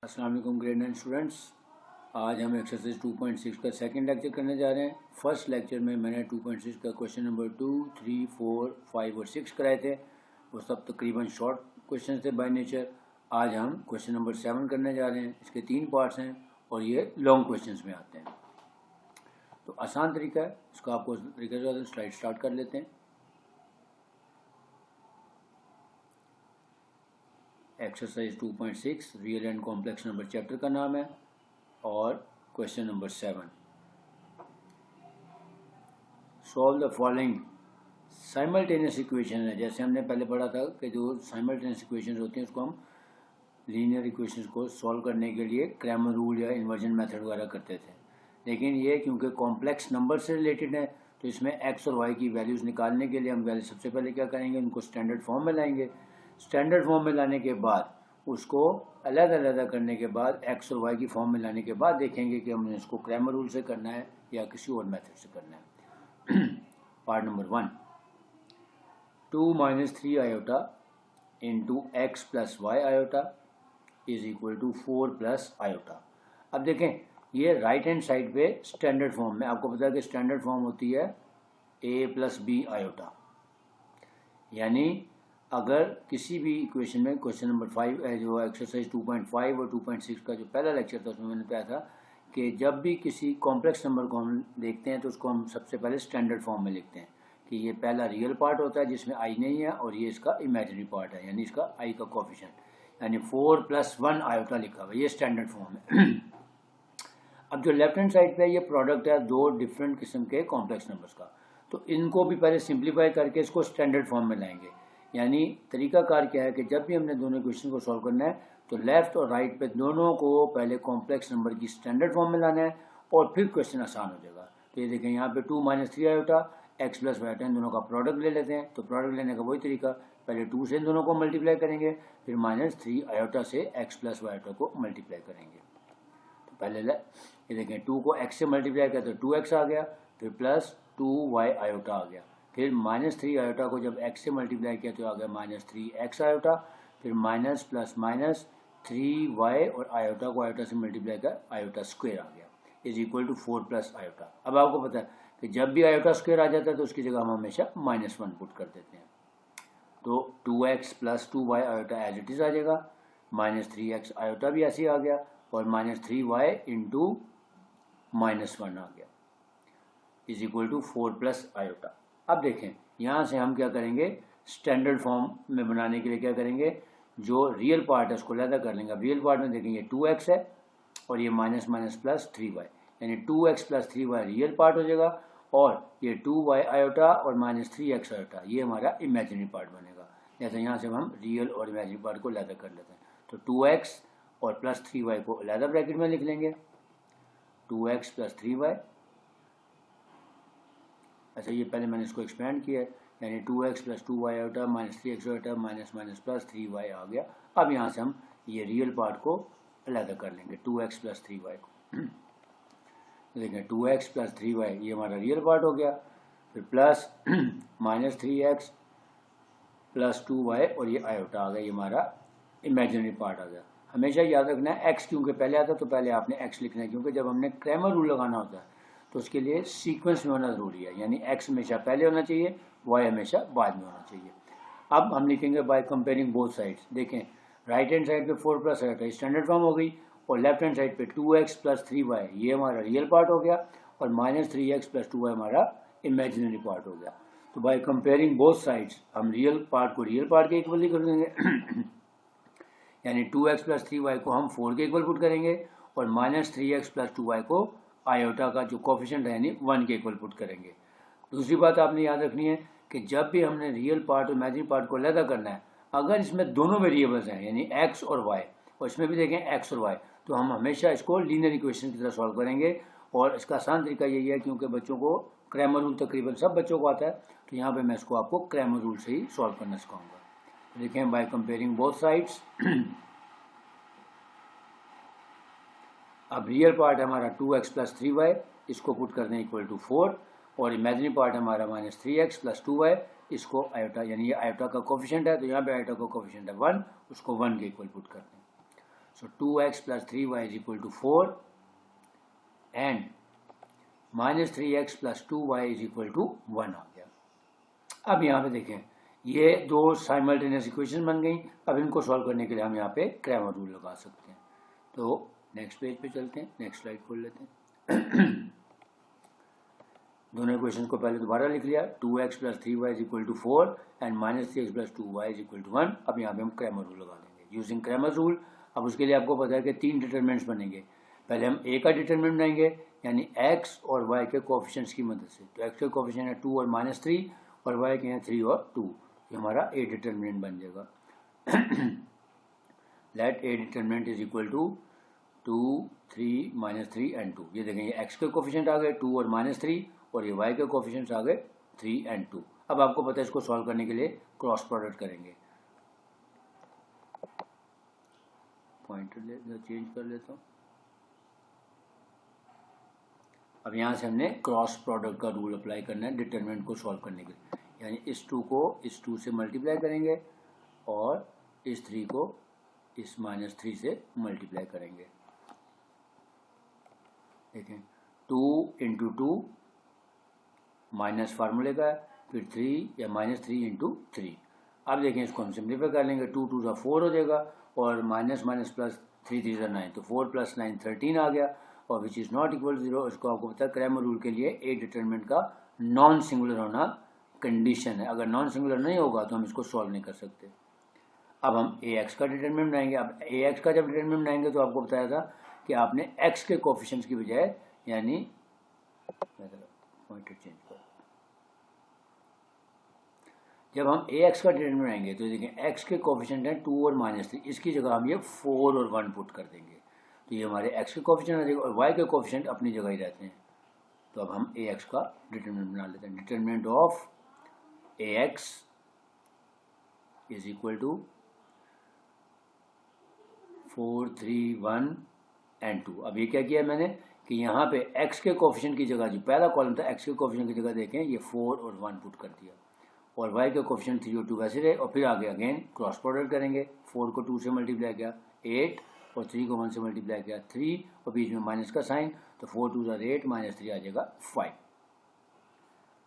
अस्सलाम वालेकुम grade 9 students. आज हम एक्सरसाइज 2.6 का सेकंड लेक्चर करने जा रहे हैं। फर्स्ट लेक्चर में मैंने 2.6 का क्वेश्चन नंबर 2, 3, 4, 5 और 6 कराए थे। वो सब तकरीबन शॉर्ट क्वेश्चन थे बाय नेचर। आज हम क्वेश्चन नंबर 7 करने जा रहे हैं। इसके 3 पार्ट्स हैं और ये लॉन्ग क्वेश्चन में आते हैं। तो आसान तरीका है, इसका आपको तरीका जो स्लाइड स्टार्ट कर लेते हैं। Exercise 2.6 real and complex number chapter का नाम है और question number 7, solve the following simultaneous equation है। जैसे हमने पहले पढ़ा था कि जो साइमल्टेनियस इक्वेशन होती हैं उसको हम लीनियर इक्वेशंस को सॉल्व करने के लिए क्रैमर रूल या इन्वर्जन मेथड वगैरह करते थे, लेकिन ये क्योंकि कॉम्प्लेक्स नंबर से रिलेटेड है तो इसमें एक्स और वाई की वैल्यूज़ निकालने के लिए हम पहले सबसे पहले क्या करेंगे, उनको स्टैंडर्ड फॉर्म में लाएंगे। स्टैंडर्ड फॉर्म में लाने के बाद उसको अलग अलग करने के बाद एक्स और वाई की फॉर्म में लाने के बाद देखेंगे कि हमने इसको क्रैमर रूल से करना है या किसी और मेथड से करना है। Part number 1, 2 - 3 iota into x plus y iota is equal to 4 plus iota. अब देखें ये राइट हैंड साइड पे स्टैंडर्ड फॉर्म में आपको पता है कि स्टैंडर्ड फॉर्म होती है a प्लस बी आयोटा। यानी अगर किसी भी इक्वेशन में क्वेश्चन नंबर 5 जो एक्सरसाइज 2.5 और 2.6 का जो पहला लेक्चर था उसमें मैंने बताया था कि जब भी किसी कॉम्प्लेक्स नंबर को हम देखते हैं तो उसको हम सबसे पहले स्टैंडर्ड फॉर्म में लिखते हैं कि ये पहला रियल पार्ट होता है जिसमें आई नहीं है और ये इसका इमेजिनरी पार्ट है, यानी इसका आई का कोफिशिएंट, यानी 4 + 1 आयोटा लिखा हुआ है, ये स्टैंडर्ड फॉर्म है। अब जो लेफ्ट हैंड साइड पे ये प्रोडक्ट है दो डिफरेंट किस्म के कॉम्प्लेक्स नंबर्स का, तो इनको भी पहले सिंप्लीफाई करके इसको स्टैंडर्ड फॉर्म में लाएंगे। यानी तरीकाकार क्या है कि जब भी हमने दोनों इक्वेशन को सॉल्व करना है तो लेफ्ट और राइट पे दोनों को पहले कॉम्प्लेक्स नंबर की स्टैंडर्ड फॉर्म में लाना है और फिर क्वेश्चन आसान हो जाएगा। तो ये देखें यहाँ पे 2 - 3 आयोटा एक्स प्लस वाई इन दोनों का प्रोडक्ट ले लेते हैं। तो प्रोडक्ट लेने का वही तरीका, पहले 2 से इन दोनों को मल्टीप्लाई करेंगे, फिर -3 आयोटा से एक्स प्लस वाई को मल्टीप्लाई करेंगे। तो पहले ये देखें 2 को x से मल्टीप्लाई किया तो 2x आ गया, फिर प्लस 2y आयोटा आ गया, फिर -3 आयोटा को जब x से मल्टीप्लाई किया तो आ गया -3x आयोटा, फिर माइनस प्लस माइनस 3y और आयोटा को आयोटा से मल्टीप्लाई कर आयोटा स्क्वायर आ गया is equal to 4 plus iota. अब आपको पता है कि जब भी आयोटा स्क्वायर आ जाता है तो उसकी जगह हम हमेशा -1 पुट कर देते हैं। तो 2x + 2y iota as it is आ जाएगा, -3x आयोटा भी ऐसे ही आ गया और -3y इंटू -1 आ गया is equal to 4 plus iota. अब देखें यहाँ से हम क्या करेंगे, स्टैंडर्ड फॉर्म में बनाने के लिए क्या करेंगे, जो रियल पार्ट है उसको अलग कर लेंगे। अब रियल पार्ट में देखेंगे 2x है और ये माइनस प्लस 3y, यानी 2x + 3y रियल पार्ट हो जाएगा और ये 2y आयोटा और -3x आयोटा ये हमारा इमेजिनरी पार्ट बनेगा। जैसे यहाँ से हम रियल और इमेजिनरी पार्ट को अलग कर लेते हैं। तो 2x और +3y को अलग ब्रैकेट में लिख लेंगे, 2x + 3y। अच्छा ये पहले मैंने इसको एक्सपेंड किया है, यानी 2x + 2y iota -3x iota minus plus 3y आ गया। अब यहाँ से हम ये रियल पार्ट को अलग कर लेंगे, 2x + 3y को। देखें 2x + 3y ये हमारा रियल पार्ट हो गया, फिर प्लस -3x + 2y और ये आयोटा आ गया, ये हमारा इमेजिनरी पार्ट आ गया। हमेशा याद रखना है x क्योंकि पहले आता है तो पहले आपने x लिखना है, क्योंकि जब हमने क्रैमर रूल लगाना होता है तो उसके लिए सीक्वेंस में होना ज़रूरी है, यानी x हमेशा पहले होना चाहिए, y हमेशा बाद में होना चाहिए। अब हम लिखेंगे बाय कंपेयरिंग बोथ साइड्स। देखें राइट हैंड साइड पे 4 प्लस आयोटा स्टैंडर्ड फॉर्म हो गई और लेफ्ट हैंड साइड पे 2x + 3y ये हमारा रियल पार्ट हो गया और -3x + 2y हमारा इमेजिनरी पार्ट हो गया। तो बाय कंपेयरिंग बोथ साइड्स हम रियल पार्ट को रियल पार्ट के इक्वली कर देंगे, यानी 2x + 3y को हम 4 के इक्वल पुट करेंगे और -3x + 2y को आयोटा का जो कोफिशिएंट है यानी 1 के इक्वल पुट करेंगे। दूसरी बात आपने याद रखनी है कि जब भी हमने रियल पार्ट और इमेजिनरी पार्ट को अलग करना है, अगर इसमें दोनों वेरिएबल्स हैं यानी x और y और इसमें भी देखें x और y, तो हम हमेशा इसको लीनियर इक्वेशन की तरह सॉल्व करेंगे। और इसका आसान तरीका यही है क्योंकि बच्चों को क्रैमर रूल तकरीबन सब बच्चों को आता है, तो यहाँ पे मैं इसको आपको क्रैमर रूल से ही सॉल्व करना सिखाऊंगा। देखें बाय कंपेयरिंग बोथ साइड्स, अब रियल पार्ट हमारा 2x + 3y इसको पुट कर दें इक्वल टू 4 और इमेजिनरी पार्ट हमारा -3x + 2y इसको आयोटा, यानी ये आयोटा का कोफिशिएंट है तो यहाँ पे आयोटा का कोफिशिएंट है 1, उसको 1 के इक्वल पुट कर दें। So 2x plus 3y is equal to 4 and minus 3x plus 2y is equal to 1 आ गया। अब यहाँ पे देखें ये दो साइमल्टेनियस इक्वेशन बन गई। अब इनको सॉल्व करने के लिए हम यहाँ पे क्रैमर रूल लगा सकते हैं। तो नेक्स्ट पेज पे चलते हैं, नेक्स्ट स्लाइड खोल लेते हैं। दोनों इक्वेशन को पहले दोबारा लिख लिया, 2x plus 3y is equal to 4 and minus 3x plus 2y is equal to 1। अब यहाँ पे हम क्रैमर रूल लगा देंगे यूजिंग क्रैमर रूल। अब उसके लिए आपको पता है कि 3 डिटरमिनेंट्स बनेंगे। पहले हम a का डिटरमिनेंट बनाएंगे यानी x और y के कोएफिशिएंट्स की मदद से। तो x के कोएफिशिएंट है 2 और माइनस 3 और y के हैं 3 और 2। ये हमारा a डिटरमिनेंट बन जाएगा। Let a determinant is equal to 2, 3, minus 3 and 2। ये देखें ये x के कोएफिशिएंट आ गए 2 और माइनस 3 और ये y के कोएफिशिएंट्स आ गए 3 एंड 2। अब आपको पता है इसको सॉल्व करने के लिए क्रॉस प्रोडक्ट करेंगे। पॉइंटर चेंज कर लेता हूँ। अब यहाँ से हमने क्रॉस प्रोडक्ट का रूल अप्लाई करना है डिटरमिनेंट को सॉल्व करने के लिए, यानी इस 2 को इस 2 से मल्टीप्लाई करेंगे और इस 3 को इस माइनस 3 से मल्टीप्लाई करेंगे। देखें 2 इंटू 2 माइनस फार्मूले का, फिर 3 या माइनस 3 इंटू 3। अब देखें इसको हम सिंप्लीफाई कर लेंगे, 2 2 4 हो जाएगा और माइनस माइनस प्लस 3 3 9, तो 4 प्लस 9 13 आ गया और which is not equal to 0। इसको आपको पता है क्रैमर रूल के लिए ए डिटरमिनेंट का नॉन सिंगुलर होना कंडीशन है। अगर नॉन सिंगुलर नहीं होगा तो हम इसको सॉल्व नहीं कर सकते। अब हम ए एक्स का डिटरमिनेंट बनाएंगे। अब ए एक्स का जब डिटरमिनेंट बनाएंगे तो आपको बताया था कि आपने एक्स के कोएफिशिएंट्स की बजाय यानी पॉइंटर चेंज कर, जब हम ए एक्स का डिटरमिनेंट बनाएंगे तो देखें एक्स के कोएफिशिएंट हैं 2 और माइनस 3, इसकी जगह हम ये 4 और 1 पुट कर देंगे तो ये हमारे एक्स के कोएफिशिएंट आ जाएगा और वाई के कोएफिशिएंट अपनी जगह ही रहते हैं। तो अब हम ए एक्स का डिटरमिनेंट बना लेते हैं। Determinant of A x is equal to 4, 3, 1 and 2। अब ये क्या किया मैंने कि यहाँ पे x के कोएफिशिएंट की जगह जो पहला कॉलम था x के कोएफिशिएंट की जगह देखें ये 4 और 1 पुट कर दिया और y के कोएफिशिएंट 3 और 2 वैसे रहे और फिर आगे अगेन क्रॉस प्रोडक्ट करेंगे। 4 को 2 से मल्टीप्लाई किया 8 और 3 को 1 से मल्टीप्लाई किया 3 और बीच में माइनस का साइन, तो 4 2 8 माइनस 3 आ जाएगा 5।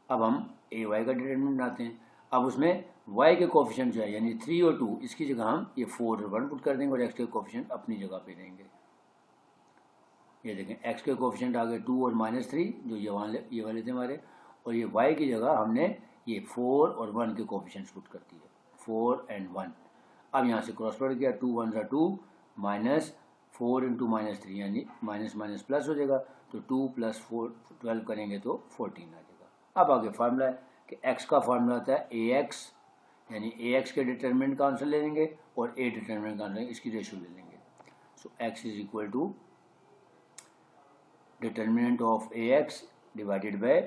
अब हम ए वाई का डिटरमिनेंट बनाते हैं। अब उसमें y के कोएफिशिएंट जो है यानी 3 और 2 इसकी जगह हम ये 4 और 1 पुट कर देंगे और x के कोएफिशिएंट अपनी जगह पे देंगे। ये देखें x के कोएफिशिएंट आ गए 2 और माइनस 3 जो ये वाले थे हमारे, और ये y की जगह हमने ये 4 और 1 के कोएफिशिएंट्स पुट कर दिए 4 एंड 1। अब यहाँ से क्रॉस प्रोडक्ट किया 2 1 2 माइनस 4 इंटू माइनस 3 यानी माइनस माइनस प्लस हो जाएगा, तो 2 प्लस 4 12 करेंगे तो 14 आ जाएगा। अब आगे फार्मूला है कि x का फार्मूला आता है ए एक्स, यानी ए एक्स के डिटरमिनेंट का आंसर ले लेंगे और ए डिटरमिनेंट का आंसर इसकी रेशियो ले लेंगे। So x is equal to determinant of A X divided by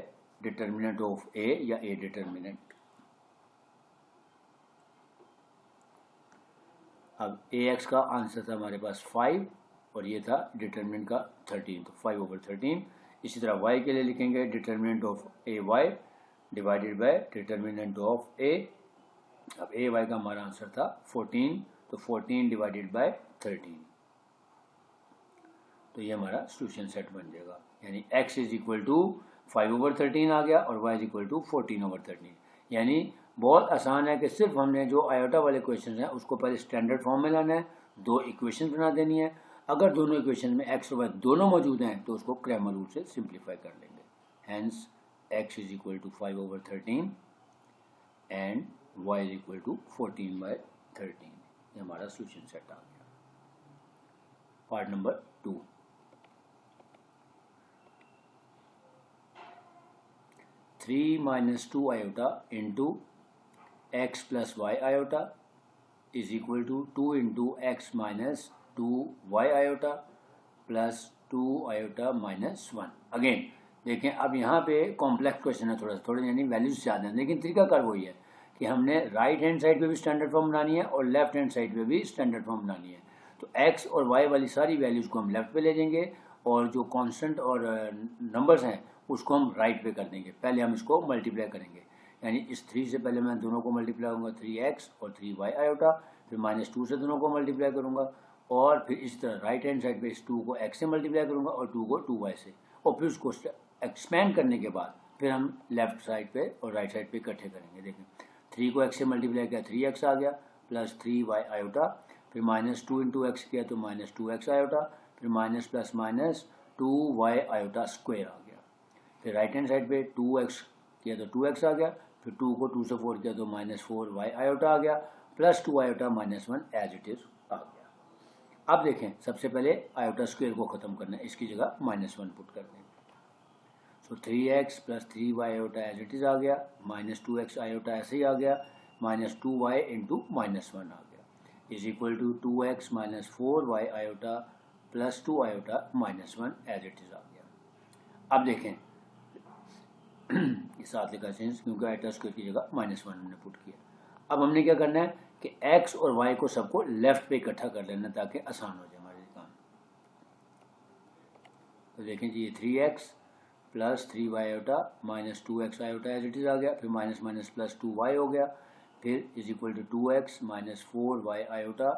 determinant of A या ए डिटरमिनेंट। अब ए एक्स का आंसर था हमारे पास 5 और ये था डिटरमिनेंट का 13, तो 5/13। इसी तरह y के लिए लिखेंगे determinant of A Y divided by determinant of A. अब ए वाई का हमारा आंसर था 14, तो 14 डिवाइडेड बाय 13, तो ये हमारा सॉल्यूशन सेट बन जाएगा। यानी x इज इक्वल टू 5/13 आ गया और y इज इक्वल टू 14/13। यानी बहुत आसान है कि सिर्फ हमने जो आयोटा वाले क्वेश्चन हैं उसको पहले स्टैंडर्ड फॉर्म में लाना है, 2 इक्वेशन बना देनी है। अगर दोनों इक्वेशन में x और y दोनों मौजूद हैं तो उसको क्रैमर रूल से सिंप्लीफाई कर लेंगे। Hence x is equal to 5/13 and y is equal to 14/13। ये हमारा सॉल्यूशन सेट आ गया। Part number 2, 3 minus 2 iota into x plus y iota is equal to 2 into x minus 2y iota plus 2 iota minus 1। Again देखें अब यहाँ पे complex question है थोड़ा यानी वैल्यूज ज़्यादा हैं, लेकिन तरीकाकार वही है कि हमने राइट हैंड साइड पे भी स्टैंडर्ड फॉर्म बनानी है और लेफ्ट हैंड साइड पे भी स्टैंडर्ड फॉर्म बनानी है। तो x और y वाली सारी वैल्यूज़ को हम लेफ्ट पे ले जाएंगे और जो कांस्टेंट और नंबर्स हैं उसको हम राइट पे कर देंगे। पहले हम इसको मल्टीप्लाई करेंगे, यानी इस 3 से पहले मैं दोनों को मल्टीप्लाई करूँगा 3x और 3y आयोटा, फिर -2 से दोनों को मल्टीप्लाई करूँगा और फिर इस तरह राइट हैंड साइड पे इस 2 को x से मल्टीप्लाई करूँगा और 2 को 2y से, और फिर उसको एक्सपेंड करने के बाद फिर हम लेफ्ट साइड पे और राइट साइड पे इकट्ठे करेंगे। देखें 3 को x से मल्टीप्लाई किया 3x आ गया प्लस 3y आयोटा, फिर माइनस 2 इंटू एक्स किया तो माइनस 2x आयोटा, फिर minus plus minus 2y iota square आ गया। फिर राइट हैंड साइड पे 2x किया तो 2x आ गया, फिर 2 को 2 से 4 किया तो माइनस 4y आयोटा आ गया, plus 2 iota minus 1 as it is आ गया। अब देखें सबसे पहले आयोटा स्क्वायर को ख़त्म करना है, इसकी जगह माइनस 1 पुट कर देंगे। So 3x plus 3y iota as it is आ गया, माइनस 2x आयोटा ऐसे ही आ गया, माइनस 2y इंटू माइनस 1 आ गया, is equal to 2x minus 4y iota plus 2 iota minus 1 as it is आ गया। अब देखें ये साथ लिखा चेंज क्योंकि आयोटा स्क्वायर की जगह माइनस 1 हमने पुट किया। अब हमने क्या करना है कि x और y को सबको लेफ्ट पे इकट्ठा कर लेना ताकि आसान हो जाए हमारे काम। तो देखें जी ये 3x plus 3y iota minus 2x iota as it is आ गया, फिर माइनस माइनस प्लस 2y हो गया, फिर is equal to 2x minus 4y iota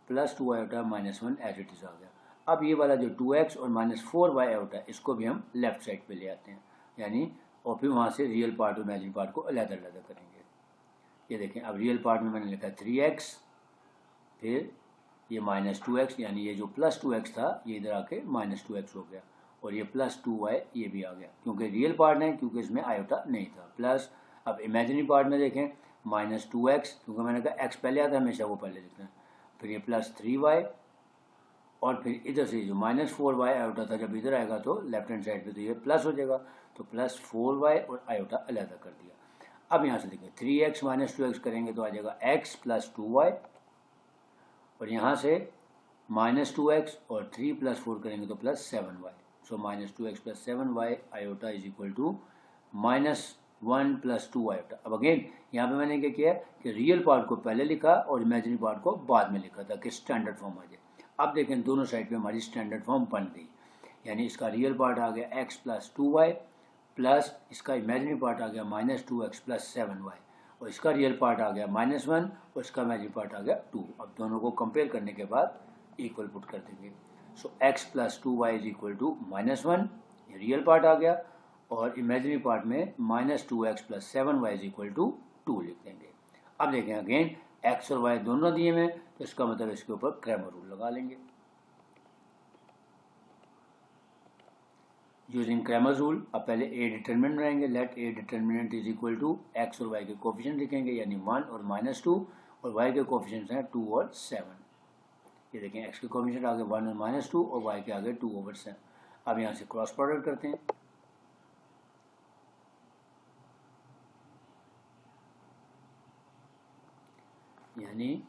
plus 2 iota minus 1 as it is आ गया। अब ये वाला जो 2x और माइनस 4y आयोटा इसको भी हम लेफ्ट साइड पे ले आते हैं, यानी और फिर वहाँ से रियल पार्ट और इमेजिन पार्ट को अलग अलग करेंगे। ये देखें अब रियल पार्ट में मैंने लिखा 3x, फिर ये माइनस 2x, यानी ये जो प्लस 2x था ये इधर आके माइनस 2x हो गया, और ये प्लस 2y ये भी आ गया क्योंकि रियल पार्ट है, क्योंकि इसमें आयोटा नहीं था। प्लस अब इमेजिनरी पार्ट में देखें माइनस 2x, क्योंकि मैंने कहा x पहले आता है हमेशा वो पहले लिखना है, फिर ये प्लस 3y, और फिर इधर से जो माइनस 4y आयोटा था जब इधर आएगा तो लेफ्ट हैंड साइड पे तो ये प्लस हो जाएगा, तो प्लस 4y और आयोटा अलग कर दिया। अब यहाँ से देखिए 3x माइनस 2x करेंगे तो आ जाएगा x प्लस 2y, और यहाँ से माइनस 2x और 3 प्लस 4 करेंगे तो plus 7y। So minus 2x plus 7y iota is equal to minus 1 plus 2 iota. अब अगेन यहाँ पे मैंने क्या किया कि रियल पार्ट को पहले लिखा और इमेजिनरी पार्ट को बाद में लिखा था कि स्टैंडर्ड फॉर्म आ जाए। अब देखें दोनों साइड पे हमारी स्टैंडर्ड फॉर्म बन गई, यानी इसका रियल पार्ट आ गया x प्लस 2y प्लस इसका इमेजिनरी पार्ट आ गया माइनस 2x प्लस 7y, और इसका रियल पार्ट आ गया माइनस 1 और इसका इमेजिनरी पार्ट आ गया 2। अब दोनों को कंपेयर करने के बाद इक्वल पुट कर देंगे। So x plus 2y is equal to minus 1, ये रियल पार्ट आ गया, और इमेजिनरी पार्ट में minus 2x plus 7y is equal to 2 लिख देंगे। अब देखें अगेन x और y दोनों दिए में, तो इसका मतलब इसके ऊपर क्रैमर रूल लगा लेंगे। यूजिंग क्रैमर रूल अब पहले a डिटर्मिनेंट बनाएंगे, let a determinant is equal to x और y के कोफिशिएंट लिखेंगे, यानी 1 और माइनस 2, और y के कोफिशिएंट्स हैं 2 और 7। ये देखें x के कोफिशिएंट आगे 1 और माइनस 2 और y के आगे 2/7। अब यहाँ से क्रॉस प्रोडक्ट करते हैं, यानी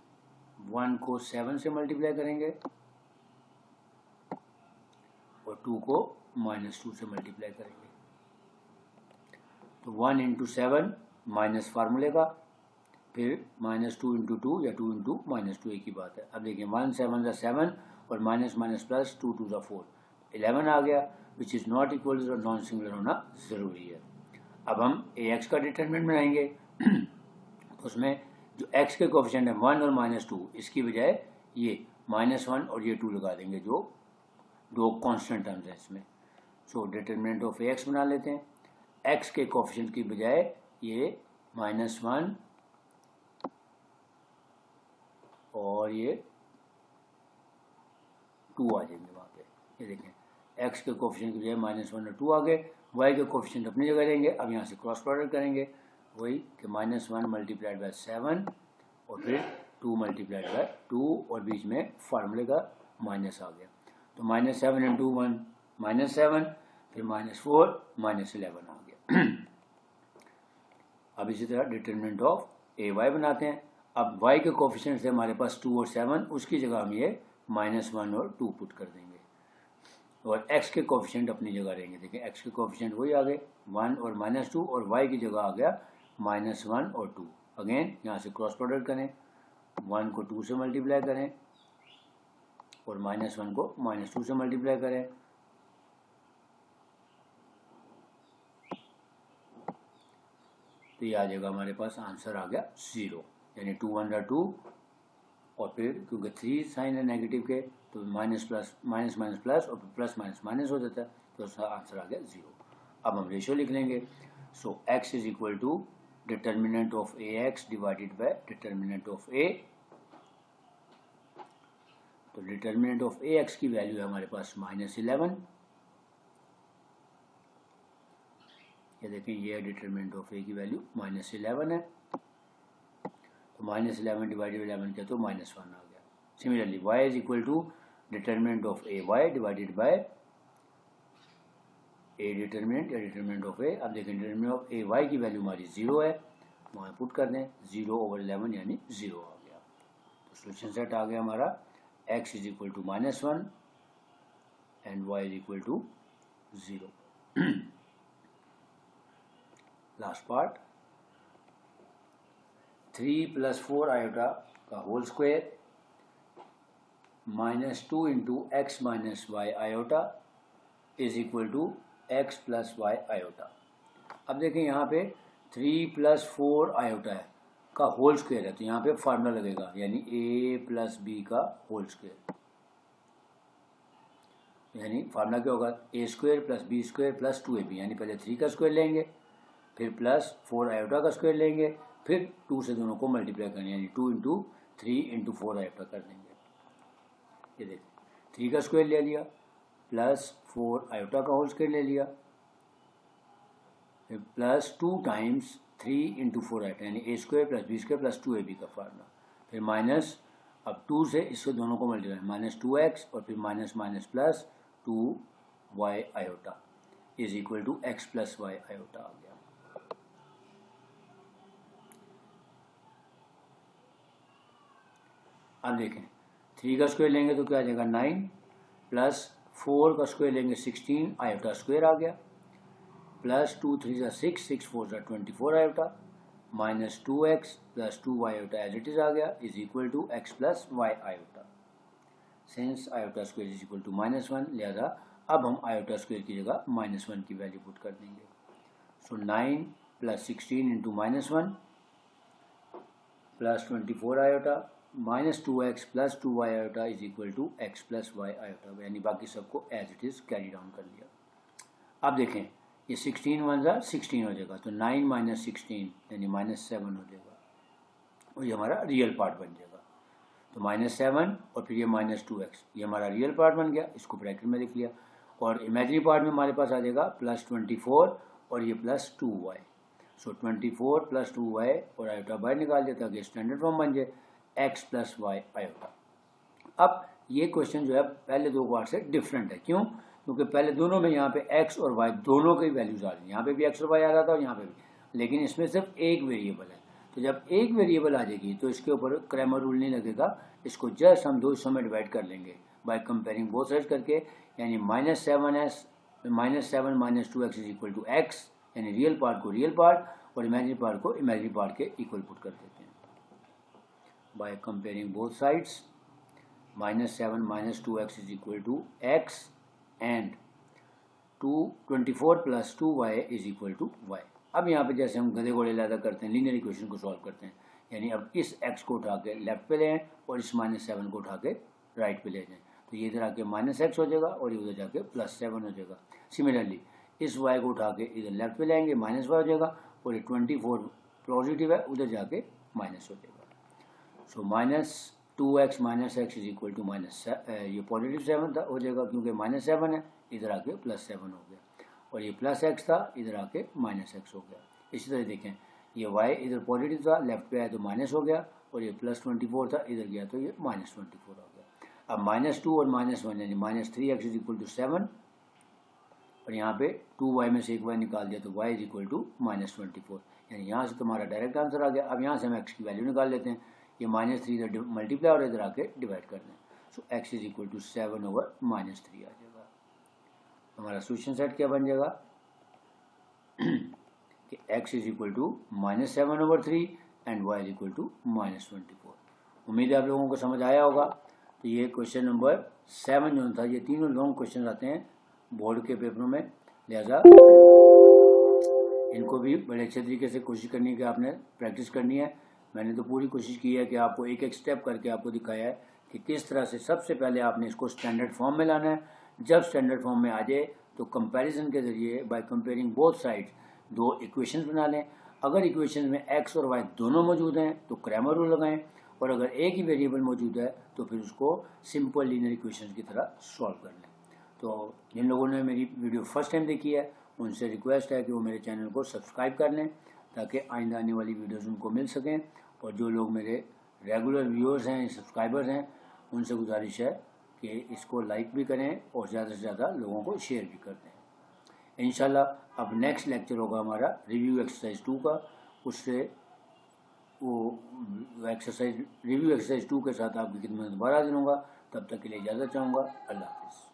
1 को 7 से मल्टीप्लाई करेंगे और 2 को माइनस 2 से मल्टीप्लाई करेंगे, तो 1 इंटू 7 माइनस फार्मूले का, फिर माइनस 2 इंटू 2 या 2 इंटू माइनस 2 एक ही बात है। अब देखिए 1 7 7 और माइनस माइनस प्लस 2 2 4 11 आ गया, which is not equal to non singular होना ज़रूरी है। अब हम ax का डिटरमिनेंट बनाएंगे उसमें जो x के कोफिशिएंट है 1 और माइनस 2, इसकी बजाय ये माइनस 1 और ये 2 लगा देंगे जो दो कांस्टेंट टर्म्स हैं इसमें। सो डिटरमिनेंट ऑफ ax बना लेते हैं, x के कोफिशिएंट की बजाय ये माइनस 1 और ये 2 आ जाएंगे वहाँ पे। ये देखें x के कोफिशिएंट की बजाय माइनस 1 और 2 आ गए, y के कोफिशिएंट अपनी जगह रहेंगे। अब यहाँ से क्रॉस प्रोडक्ट करेंगे, वही कि माइनस 1 मल्टीप्लाइड बाय 7 और फिर 2 मल्टीप्लाइड बाय 2 और बीच में फार्मूले का माइनस आ गया, तो माइनस 7 इंटू 1 माइनस 7, फिर माइनस 4 माइनस 11 आ गया। अब इसी तरह डिटरमिनेंट ऑफ ay बनाते हैं। अब y के कोफिशिएंट से हमारे पास 2 और 7, उसकी जगह हम ये माइनस 1 और 2 पुट कर देंगे, और x के कोफिशिएंट अपनी जगह रहेंगे। देखिए x के कोफिशिएंट वही आ गए 1 और माइनस 2, और y की जगह आ गया माइनस 1 और 2। अगेन यहाँ से क्रॉस प्रोडक्ट करें, 1 को 2 से मल्टीप्लाई करें और माइनस 1 को माइनस 2 से मल्टीप्लाई करें, तो ये आ जाएगा हमारे पास आंसर आ गया 0, यानी 2 1 2 और फिर क्योंकि 3 साइन है नेगेटिव के तो minus plus minus minus plus और फिर प्लस माइनस माइनस हो जाता है, तो उसका आंसर आ गया 0। अब हम रेशियो लिख लेंगे। So x is equal to determinant of ax divided by determinant of a। तो डिटर्मिनेंट ऑफ ax की वैल्यू है हमारे पास -11। ये देखें, ये डिटर्मिनेंट ऑफ a की वैल्यू -11 है, तो -11 डिवाइडेड बाय 11 किया तो -1 आ गया। Similarly y is equal to determinant of ay divided by a determinant या डिटर्मिनेंट ऑफ a। अब देखें डिटर्मिनेंट ऑफ ay की वैल्यू हमारी 0 है, वहाँ पुट कर दें, 0/11 यानी 0 आ गया। तो सोल्यूशन सेट आ गया हमारा, x is equal to -1 and y is equal to 0। Last part, 3 + 4 iota का whole square -2 into x minus y iota is equal to x + y iota. अब देखें यहाँ पे 3 + 4 आयोटा है का होल स्क्वायर है, तो यहाँ पे फार्मूला लगेगा, यानी a + b का होल स्क्वायर, यानी फार्मूला क्या होगा, a² + b² + 2ab, यानी पहले 3 का स्क्वायर लेंगे, फिर प्लस 4 आयोटा का स्क्वायर लेंगे, फिर 2 से दोनों को मल्टीप्लाई करेंगे, यानी 2 इंटू 3 इंटू 4 आयोटा कर देंगे। ये देखिए 3 का स्क्वायर ले लिया, प्लस 4 आयोटा का होल स्क्वायर ले लिया, फिर प्लस 2 टाइम्स 3 इंटू 4 आयोटा, यानी a² + b² + 2ab का फार्मूला, फिर माइनस, अब 2 से इससे दोनों को मल्टीप्लाई, -2x और फिर minus minus plus 2y iota is equal to x + y iota आ गया। अब देखें 3 का स्क्वायर लेंगे तो क्या आ जाएगा 9, प्लस 4 का स्क्वायर लेंगे 16 आयोटा स्क्वायर आ गया, plus 2 3 = 6, 6 4 = 24 iota, -2x + 2y iota as it is आ गया, is equal to x + y iota. Since iota square is equal to -1, लिहाजा अब हम आयोटा स्क्वायर की जगह -1 की वैल्यू पुट कर देंगे। So 9 + 16 into -1 plus 24 iota -2x + 2y iota is equal to x + y iota, यानी बाकी सबको as it is carry down कर लिया। अब देखें ये 16 1 ज़ा 16 हो जाएगा, तो 9 - 16 यानी -7 हो जाएगा, और ये हमारा रियल पार्ट बन जाएगा। तो -7 और फिर ये -2x, ये हमारा रियल पार्ट बन गया, इसको ब्रैकेट में लिख लिया, और इमेजिनरी पार्ट में हमारे पास आ जाएगा +24 और ये +2y। सो 24 + 2y और आयोटा बाहर निकाल दिया ताकि स्टैंडर्ड फॉर्म बन जाए x + y आयोटा। अब ये क्वेश्चन जो है पहले दो पार्ट से डिफरेंट है, क्यों? क्योंकि पहले दोनों में यहाँ पे x और y दोनों की वैल्यूज आ रही है, यहाँ पे भी x और y आ रहा था और यहाँ पे भी, लेकिन इसमें सिर्फ एक वेरिएबल है। तो जब एक वेरिएबल आ जाएगी तो इसके ऊपर क्रैमर रूल नहीं लगेगा, इसको जस्ट हम दो हिस्सों में डिवाइड कर लेंगे बाय कंपेयरिंग बोथ साइड्स करके, यानी -7 - 2x is equal to x, यानी रियल पार्ट को रियल पार्ट और इमेजिनरी पार्ट को इमेजिनरी पार्ट के इक्वल पुट कर देते हैं by comparing both sides. -7 - 2x is equal to x and 24 + 2y is equal to y। अब यहाँ पे जैसे हम गधे घोड़े लैदा करते हैं, लीनियर इक्वेशन को सॉल्व करते हैं, यानी अब इस x को उठा के लेफ्ट पे ले आए और इस -7 को उठा के राइट पे ले जाएं, तो ये इधर आके -x हो जाएगा और ये उधर जाके +7 हो जाएगा। सिमिलरली इस y को उठा के इधर लेफ्ट पे लाएंगे, -y हो जाएगा, और ये 24 पॉजिटिव है, उधर जाके माइनस हो जाएगा। So -2x - x is equal to ये पॉजिटिव 7 हो जाएगा, क्योंकि -7 है, इधर आके +7 हो गया, और ये +x था, इधर आके -x हो गया। इसी तरह देखें ये y इधर पॉजिटिव था, लेफ्ट पे आया तो माइनस हो गया, और ये +24 था, इधर गया तो ये -24 हो गया। अब -2 और -1 यानी -3x इज इक्वल टू 7, और यहाँ पे 2y में से एक y निकाल दिया तो y इज इक्वल टू -24, यानी यहाँ से तुम्हारा डायरेक्ट आंसर आ गया। अब यहाँ से हम x की वैल्यू निकाल लेते हैं, ये -3 इधर मल्टीप्लाई और इधर आके डिवाइड कर दें, so x is equal to 7/-3 आ जाएगा। हमारा सोल्यूशन सेट क्या बन जाएगा कि x is equal to -7/3 and y is equal to -24। उम्मीद है आप लोगों को समझ आया होगा। तो ये क्वेश्चन नंबर 7 जो था, ये तीनों लॉन्ग क्वेश्चन आते हैं बोर्ड के पेपरों में, लिहाजा इनको भी बड़े अच्छे तरीके से कोशिश करनी है कि आपने प्रैक्टिस करनी है। मैंने तो पूरी कोशिश की है कि आपको एक एक स्टेप करके आपको दिखाया है कि किस तरह से सबसे पहले आपने इसको स्टैंडर्ड फॉर्म में लाना है। जब स्टैंडर्ड फॉर्म में आ जाए तो कंपैरिजन के ज़रिए बाय कंपेयरिंग बोथ साइड्स दो इक्वेशंस बना लें। अगर इक्वेशन में एक्स और वाई दोनों मौजूद हैं तो क्रैमर रूल लगाएं, और अगर एक ही वेरिएबल मौजूद है तो फिर उसको सिंपल लीनियर इक्वेशन की तरह सॉल्व कर लें। तो जिन लोगों ने मेरी वीडियो फर्स्ट टाइम देखी है उनसे रिक्वेस्ट है कि वो मेरे चैनल को सब्सक्राइब कर लें ताकि आइंदा आने वाली वीडियोस उनको मिल सकें। और जो लोग मेरे रेगुलर व्यूअर्स हैं, सब्सक्राइबर्स हैं, उनसे गुजारिश है कि इसको लाइक भी करें और ज़्यादा से ज़्यादा लोगों को शेयर भी कर दें। इंशाल्लाह अब नेक्स्ट लेक्चर होगा हमारा रिव्यू एक्सरसाइज 2 का। उससे वो रिव्यू एक्सरसाइज 2 के साथ आपकी खिदमत में दोबारा हाजिर होऊंगा। तब तक के लिए इजाज़त चाहूँगा। अल्लाह हाफ़िज़।